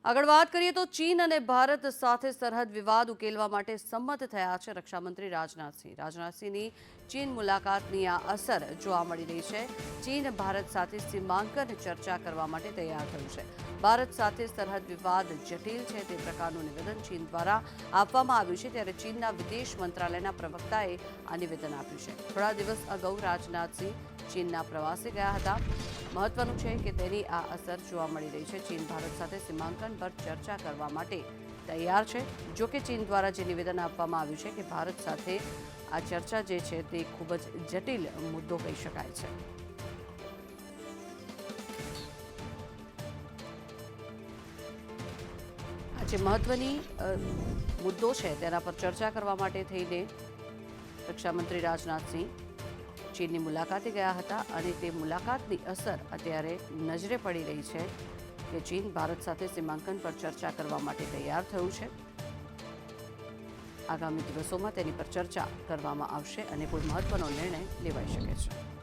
આગળ વાત કરીએ તો ચીન અને ભારત સાથે સરહદ વિવાદ ઉકેલવા માટે સંમત થયા છે રક્ષામંત્રી રાજનાથસિંહ. રાજનાથસિંહની ચીન મુલાકાતની આ અસર જોવા મળી રહી છે. ચીન ભારત સાથે સીમાંકન ચર્ચા કરવા માટે તૈયાર થયું છે. ભારત સાથે સરહદ વિવાદ જટિલ છે તે પ્રકારનું નિવેદન ચીન દ્વારા આપવામાં આવ્યું છે, ત્યારે ચીનના વિદેશ મંત્રાલયના પ્રવક્તાએ આ નિવેદન આપ્યું છે. થોડા દિવસ અગાઉ રાજનાથસિંહ ચીનના પ્રવાસે ગયા હતા. મહત્વનું છે કે તેની આ અસર જોવા મળી રહી છે. ચીન ભારત સાથે સીમાંકન પર ચર્ચા કરવા માટે તૈયાર છે. જો કે ચીન દ્વારા જે નિવેદન આપવામાં આવ્યું છે કે ભારત સાથે આ ચર્ચા જે છે તે ખૂબ જ જટિલ મુદ્દો કહી શકાય છે. આ જે મહત્વની મુદ્દો છે તેના પર ચર્ચા કરવા માટે થઈને રક્ષામંત્રી રાજનાથસિંહ ચીનની મુલાકાતે ગયા હતા અને તે મુલાકાતની અસર અત્યારે નજરે પડી રહી છે કે ચીન ભારત સાથે સીમાંકન પર ચર્ચા કરવા માટે તૈયાર થયું છે. આગામી દિવસોમાં તેની પર ચર્ચા કરવામાં આવશે અને કોઈ મહત્વનો નિર્ણય લેવાઈ શકે છે.